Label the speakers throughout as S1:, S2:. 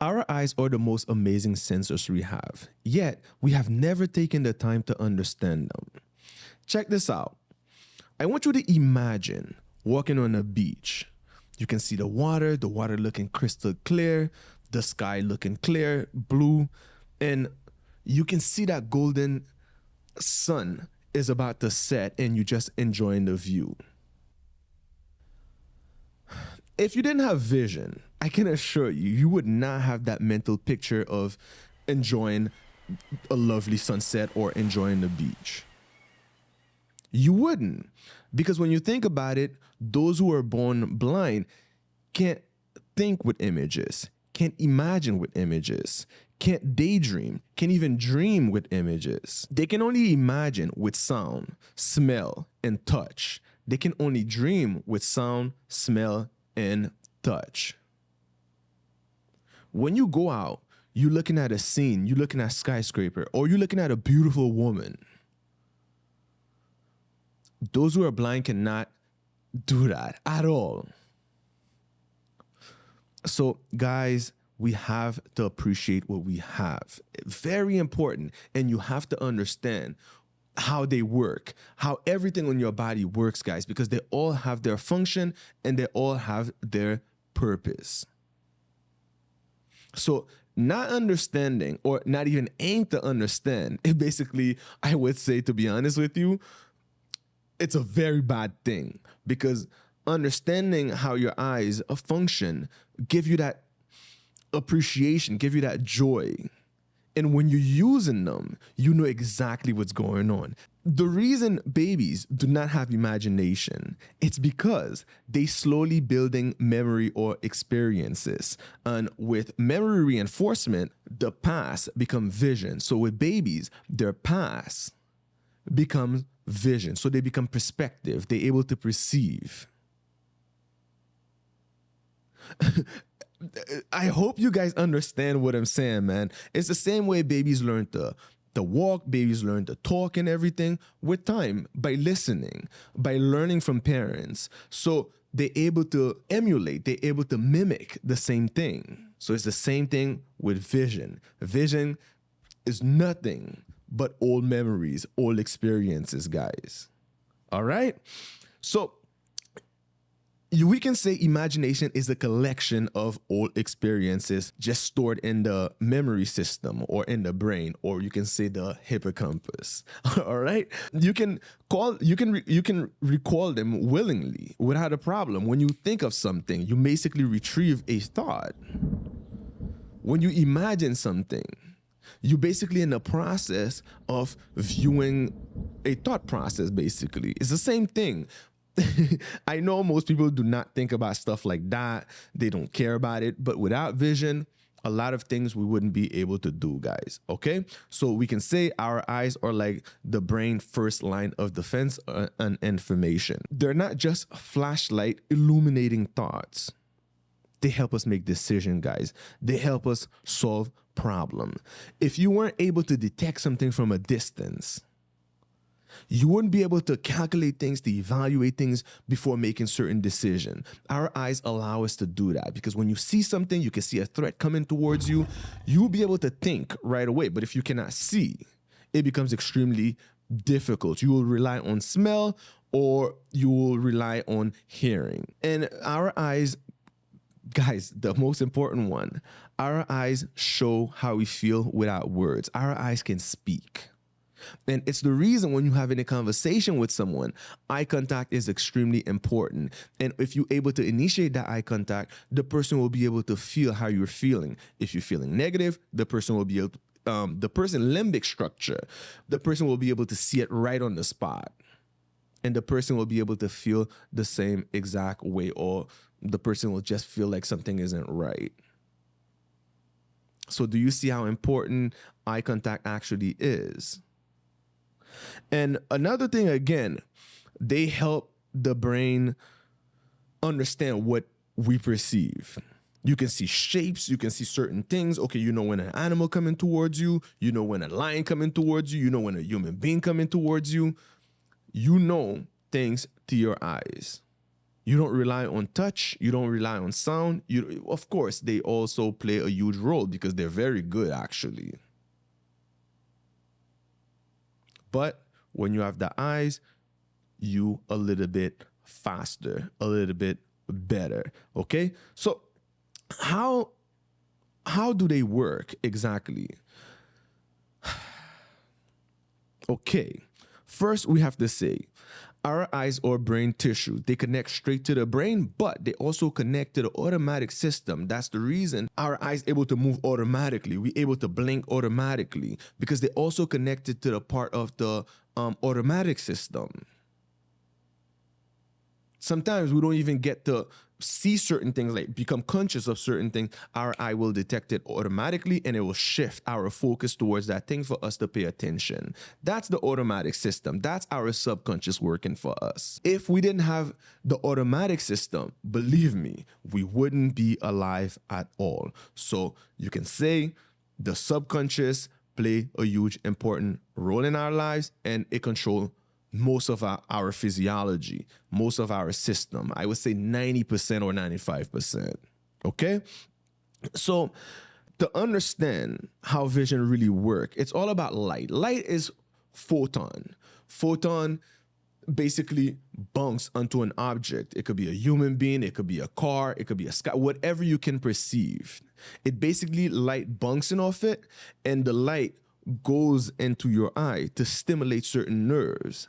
S1: Our eyes are the most amazing sensors we have, yet we have never taken the time to understand them. Check this out. I want you to imagine walking on a beach. You can see the water looking crystal clear, the sky looking clear, blue, and you can see that golden sun is about to set and you're just enjoying the view. If you didn't have vision, I can assure you, you would not have that mental picture of enjoying a lovely sunset or enjoying the beach. You wouldn't. Because when you think about it, those who are born blind can't think with images, can't imagine with images, can't daydream, can't even dream with images. They can only imagine with sound, smell, and touch. They can only dream with sound, smell, and touch. When you go out, you're looking at a scene, you're looking at a skyscraper, or you're looking at a beautiful woman. Those who are blind cannot do that at all. So, guys, we have to appreciate what we have. Very important. And you have to understand how they work, how everything on your body works, guys, because they all have their function and they all have their purpose. So not understanding or not even aiming to understand, it basically, I would say, to be honest with you, it's a very bad thing, because understanding how your eyes function give you that appreciation, give you that joy. And when you're using them, you know exactly what's going on. The reason babies do not have imagination, it's because they slowly building memory or experiences. And with memory reinforcement, the past become vision. So with babies, their past becomes vision. So they become perspective. They're able to perceive. I hope you guys understand what I'm saying, man. It's the same way babies learn to walk, babies learn to talk and everything with time, by listening, by learning from parents. So they're able to emulate, they're able to mimic the same thing. So it's the same thing with vision. Vision is nothing but old memories, old experiences, guys. All right? So we can say imagination is a collection of old experiences just stored in the memory system or in the brain, or you can say the hippocampus. All right, you can recall them willingly without a problem. When you think of something, you basically retrieve a thought. When you imagine something, you basically in the process of viewing a thought process. Basically, it's the same thing. I know most people do not think about stuff like that. They don't care about it. But without vision, a lot of things we wouldn't be able to do, guys. Okay? So we can say our eyes are like the brain first line of defense and information. They're not just a flashlight illuminating thoughts. They help us make decisions, guys. They help us solve problems. If you weren't able to detect something from a distance, you wouldn't be able to calculate things, to evaluate things before making certain decisions. Our eyes allow us to do that, because when you see something, you can see a threat coming towards you, you'll be able to think right away. But if you cannot see, it becomes extremely difficult. You will rely on smell or you will rely on hearing. And our eyes, guys, the most important one, our eyes show how we feel without words. Our eyes can speak. And it's the reason when you're having a conversation with someone, eye contact is extremely important. And if you're able to initiate that eye contact, the person will be able to feel how you're feeling. If you're feeling negative, the person will be able to, the person limbic structure, the person will be able to see it right on the spot. And the person will be able to feel the same exact way, or the person will just feel like something isn't right. So do you see how important eye contact actually is? And another thing, again, they help the brain understand what we perceive. You can see shapes, you can see certain things. Okay, you know when an animal coming towards you, you know when a lion coming towards you, you know when a human being coming towards you. You know things to your eyes. You don't rely on touch. You don't rely on sound. Of course, they also play a huge role because they're very good, actually. But when you have the eyes, you a little bit faster, a little bit better. Okay, so how do they work exactly? Okay, first we have to say our eyes or brain tissue, they connect straight to the brain, but they also connect to the automatic system. That's the reason our eyes able to move automatically. We able to blink automatically because they also connected to the part of the automatic system. Sometimes we don't even get to see certain things, like become conscious of certain things. Our eye will detect it automatically and it will shift our focus towards that thing for us to pay attention. That's the automatic system. That's our subconscious working for us. If we didn't have the automatic system, believe me, we wouldn't be alive at all. So you can say the subconscious play a huge important role in our lives, and it controls most of our physiology, most of our system. I would say 90% or 95%. Okay? So to understand how vision really works, it's all about light. Light is photon. Photon basically bounce onto an object. It could be a human being, it could be a car, it could be a sky, whatever you can perceive. It basically light bouncing off it, and the light goes into your eye to stimulate certain nerves.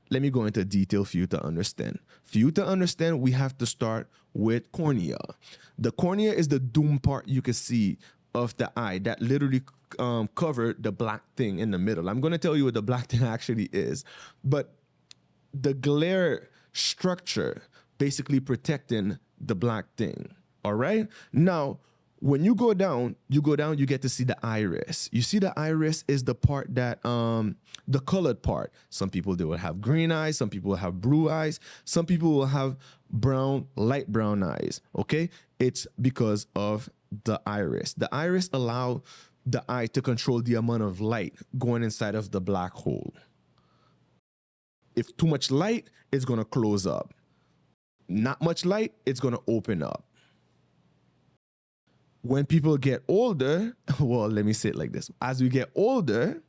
S1: Let me go into detail for you to understand. For you to understand, we have to start with cornea. The cornea is the dome part you can see of the eye that literally cover the black thing in the middle. I'm going to tell you what the black thing actually is, but the glare structure basically protecting the black thing. All right. Now, when you go down, you get to see the iris. You see the iris is the part that, the colored part. Some people, they will have green eyes. Some people will have blue eyes. Some people will have brown, light brown eyes. Okay. It's because of the iris. The iris allow the eye to control the amount of light going inside of the black hole. If too much light, it's going to close up. Not much light, it's going to open up. When people get older, well, let me say it like this. As we get older,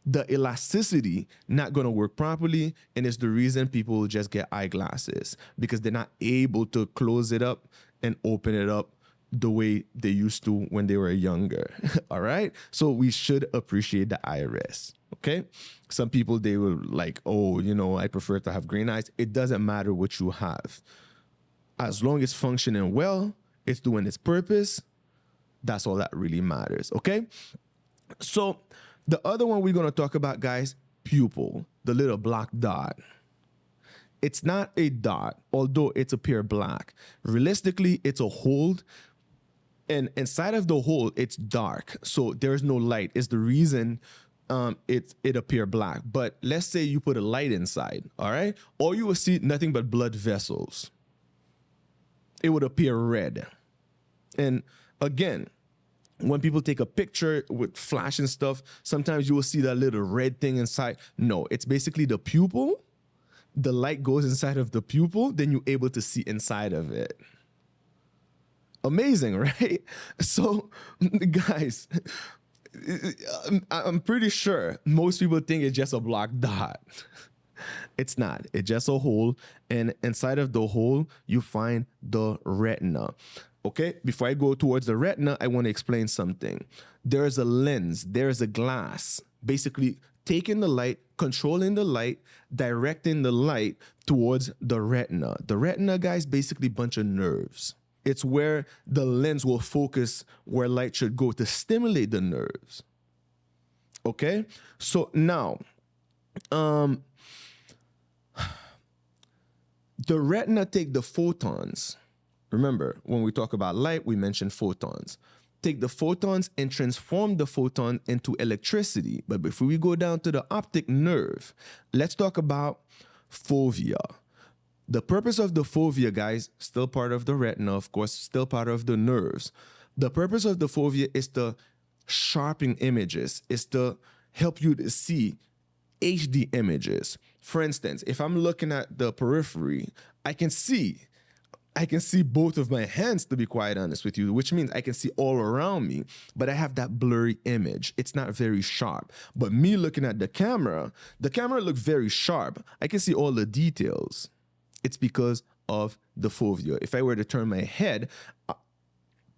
S1: the elasticity not going to work properly, and it's the reason people just get eyeglasses, because they're not able to close it up and open it up the way they used to when they were younger. All right? So we should appreciate the iris. Okay? Some people, they will like, oh, I prefer to have green eyes. It doesn't matter what you have. As long as it's functioning well, it's doing its purpose, that's all that really matters, okay? So the other one we're going to talk about, guys, pupil, the little black dot. It's not a dot, although it's appear black. Realistically, it's a hole, and inside of the hole, it's dark, so there's no light. It's the reason it appear black. But let's say you put a light inside, all right? Or you will see nothing but blood vessels. It would appear red. And again, when people take a picture with flash and stuff, sometimes you will see that little red thing inside. No, it's basically the pupil. The light goes inside of the pupil, then you're able to see inside of it. Amazing, right? So, guys, I'm pretty sure most people think it's just a black dot. It's not. It's just a hole, and inside of the hole, you find the retina. Okay, before I go towards the retina, I want to explain something. There's a lens, there's a glass, basically taking the light, controlling the light, directing the light towards the retina. The retina, guys, basically a bunch of nerves. It's where the lens will focus where light should go to stimulate the nerves. Okay, so now, the retina take the photons. Remember, when we talk about light, we mention photons. Take the photons and transform the photon into electricity. But before we go down to the optic nerve, let's talk about fovea. The purpose of the fovea, guys, still part of the retina, of course, still part of the nerves. The purpose of the fovea is to sharpen images, is to help you to see HD images. For instance, if I'm looking at the periphery, I can see both of my hands, to be quite honest with you, which means I can see all around me, but I have that blurry image. It's not very sharp. But me looking at the camera looks very sharp. I can see all the details. It's because of the fovea. If I were to turn my head,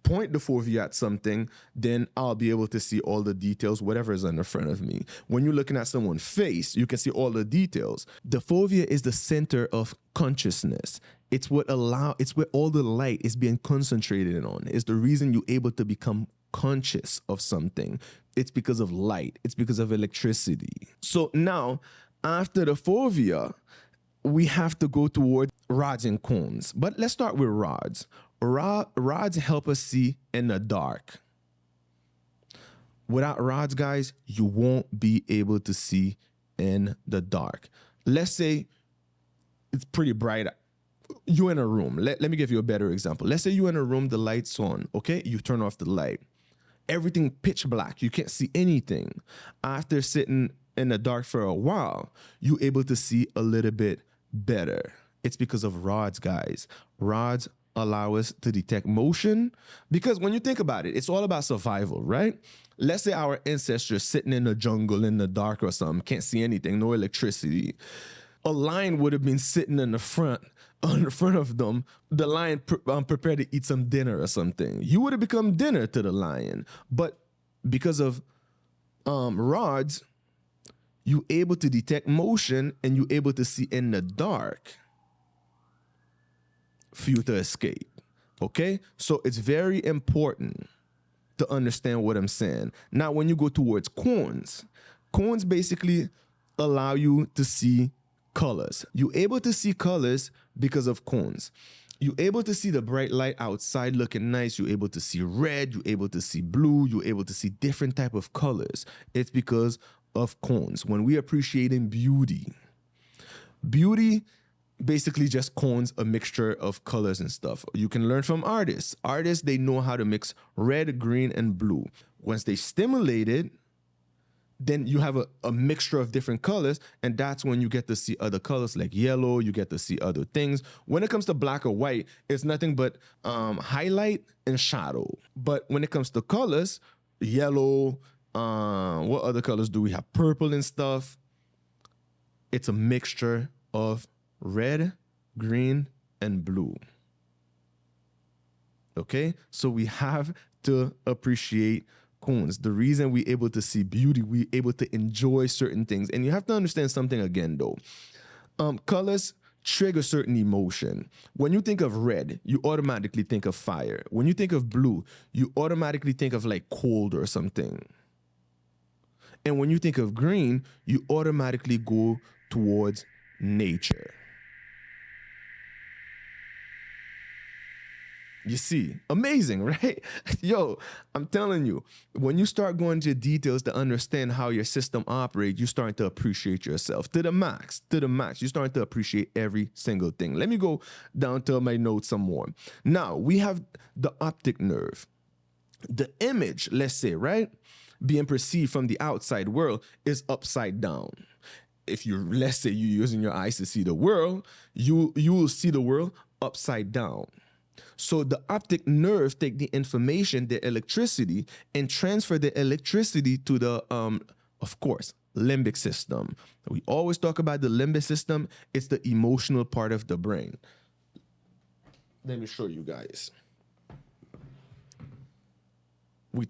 S1: point the fovea at something, then I'll be able to see all the details, whatever is in the front of me. When you're looking at someone's face, you can see all the details. The fovea is the center of consciousness. It's where all the light is being concentrated on. It's the reason you're able to become conscious of something. It's because of light. It's because of electricity. So now, after the fovea, we have to go toward rods and cones. But let's start with rods. Rods help us see in the dark. Without rods, guys, you won't be able to see in the dark. Let's say it's pretty bright. You're in a room. Let me give you a better example. Let's say you're in a room, the light's on, okay? You turn off the light. Everything pitch black. You can't see anything. After sitting in the dark for a while, you're able to see a little bit better. It's because of rods, guys. Rods allow us to detect motion, because when you think about it, it's all about survival, right? Let's say our ancestors sitting in the jungle in the dark or something, can't see anything, no electricity. A lion would have been sitting on the front of them, the lion prepared to eat some dinner or something. You would have become dinner to the lion. But because of rods, you're able to detect motion and you're able to see in the dark for you to escape. Okay? So it's very important to understand what I'm saying. Now, when you go towards cones basically allow you to see colors. You're able to see colors because of cones. You're able to see the bright light outside looking nice. You're able to see red. You're able to see blue. You're able to see different type of colors. It's because of cones. When we appreciating beauty basically just cones a mixture of colors and stuff. You can learn from artists. Artists, they know how to mix red, green, and blue. Once they stimulate it, then you have a mixture of different colors, and that's when you get to see other colors like yellow. You get to see other things. When it comes to black or white, it's nothing but highlight and shadow. But when it comes to colors, yellow, what other colors do we have? Purple and stuff. It's a mixture of red, green, and blue. Okay? So we have to appreciate cones. The reason we're able to see beauty, we're able to enjoy certain things. And you have to understand something again, though. Colors trigger certain emotion. When you think of red, you automatically think of fire. When you think of blue, you automatically think of like cold or something. And when you think of green, you automatically go towards nature. You see, amazing, right? Yo, I'm telling you, when you start going to details to understand how your system operates, you start to appreciate yourself to the max, You start to appreciate every single thing. Let me go down to my notes some more. Now, we have the optic nerve. The image, let's say, right, being perceived from the outside world is upside down. If let's say you're using your eyes to see the world, you will see the world upside down. So the optic nerve take the information, the electricity, and transfer the electricity to the, of course, limbic system. We always talk about the limbic system. It's the emotional part of the brain. Let me show you guys. We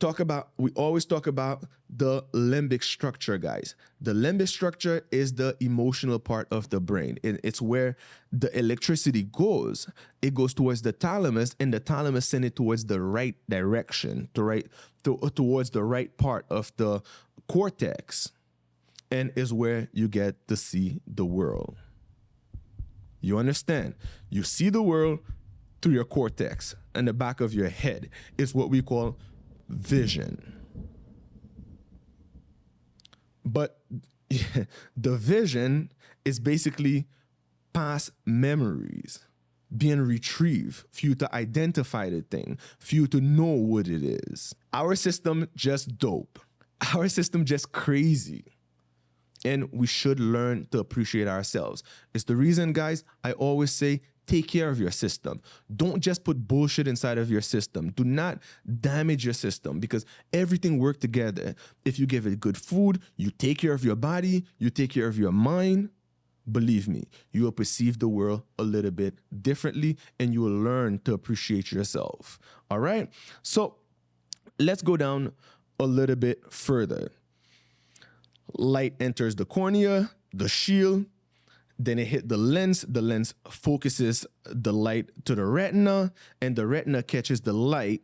S1: always talk about the limbic structure, guys. The limbic structure is the emotional part of the brain. It's where the electricity goes. It goes towards the thalamus, and the thalamus sends it towards the right direction, towards the right part of the cortex, and is where you get to see the world. You understand? You see the world through your cortex and the back of your head. It's what we call vision. But the vision is basically past memories being retrieved for you to identify the thing, for you to know what it is. Our system just dope. Our system just crazy. And we should learn to appreciate ourselves. It's the reason, guys, I always say, take care of your system. Don't just put bullshit inside of your system. Do not damage your system, because everything works together. If you give it good food, you take care of your body, you take care of your mind, believe me, you will perceive the world a little bit differently, and you will learn to appreciate yourself. All right? So let's go down a little bit further. Light enters the cornea, the shield, then it hit the lens focuses the light to the retina, and the retina catches the light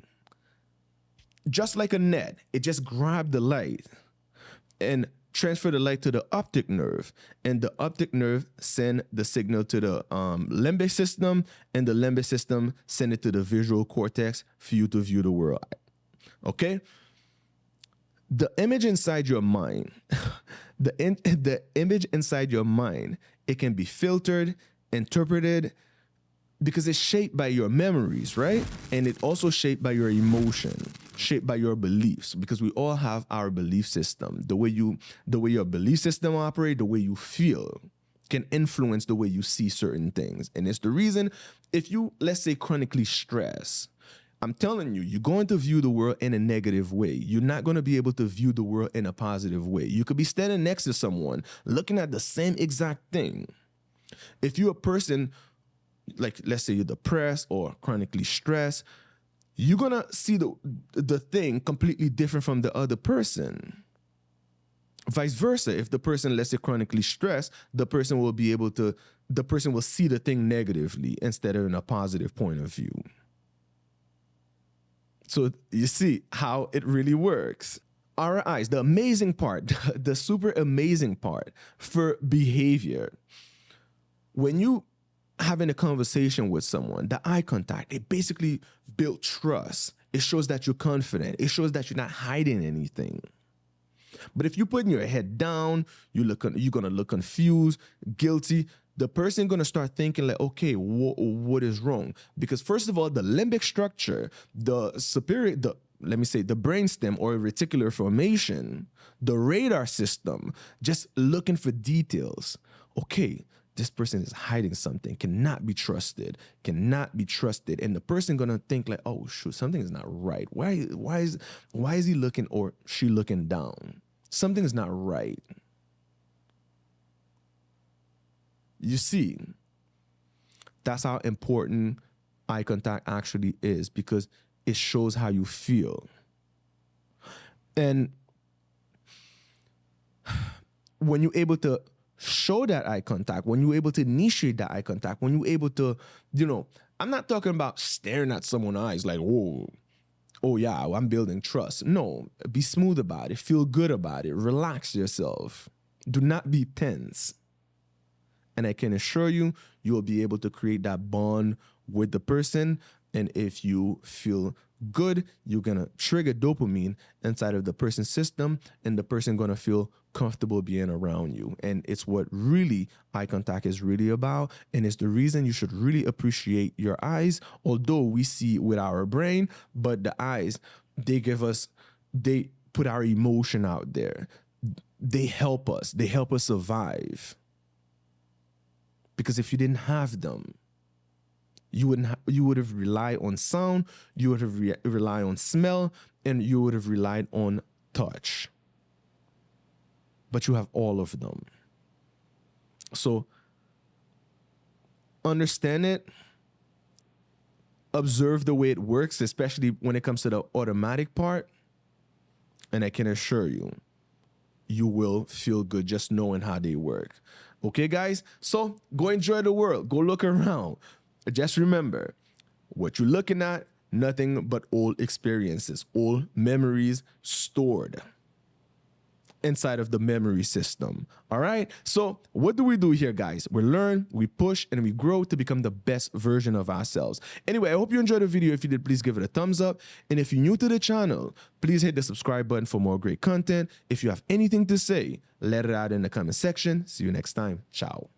S1: just like a net. It just grabbed the light and transfer the light to the optic nerve, and the optic nerve send the signal to the limbic system, and the limbic system send it to the visual cortex for you to view the world. Okay? The image inside your mind, the image inside your mind, it can be filtered, interpreted, because it's shaped by your memories, right? And it also shaped by your emotion, shaped by your beliefs, because we all have our belief system. The way your belief system operates, the way you feel can influence the way you see certain things. And it's the reason, if you, let's say, chronically stress, I'm telling you, you're going to view the world in a negative way. You're not going to be able to view the world in a positive way. You could be standing next to someone looking at the same exact thing. If you're a person, like, let's say you're depressed or chronically stressed, you're going to see the thing completely different from the other person. Vice versa, if the person, let's say, chronically stressed, the person will see the thing negatively instead of in a positive point of view. So you see how it really works. Our eyes, the amazing part, the super amazing part for behavior. When you having a conversation with someone, the eye contact, it basically builds trust. It shows that you're confident. It shows that you're not hiding anything. But if you're putting your head down, you're gonna look confused, guilty. The person gonna start thinking like, okay, what is wrong? Because first of all, the limbic structure, the brainstem or reticular formation, the radar system, just looking for details. Okay, this person is hiding something, cannot be trusted. And the person gonna think like, oh shoot, something is not right. Why is he looking or she looking down? Something is not right. You see, that's how important eye contact actually is, because it shows how you feel. And when you're able to show that eye contact, when you're able to initiate that eye contact, when you're able to, I'm not talking about staring at someone's eyes like, oh yeah, I'm building trust. No, be smooth about it. Feel good about it. Relax yourself. Do not be tense. And I can assure you, you will be able to create that bond with the person. And if you feel good, you're going to trigger dopamine inside of the person's system, and the person going to feel comfortable being around you. And it's what really eye contact is really about. And it's the reason you should really appreciate your eyes, although we see with our brain, but the eyes, they put our emotion out there. They help us survive. Because if you didn't have them, you would have relied on sound, you would have relied on smell, and you would have relied on touch. But you have all of them. So understand it, observe the way it works, especially when it comes to the automatic part, and I can assure you, you will feel good just knowing how they work. Okay, guys? So go enjoy the world. Go look around. Just remember, what you're looking at, nothing but old experiences, old memories stored inside of the memory system. All right? So what do we do here, guys? We learn, we push, and we grow to become the best version of ourselves. Anyway, I hope you enjoyed the video. If you did, please give it a thumbs up. And if you're new to the channel, please hit the subscribe button for more great content. If you have anything to say, let it out in the comment section. See you next time. Ciao.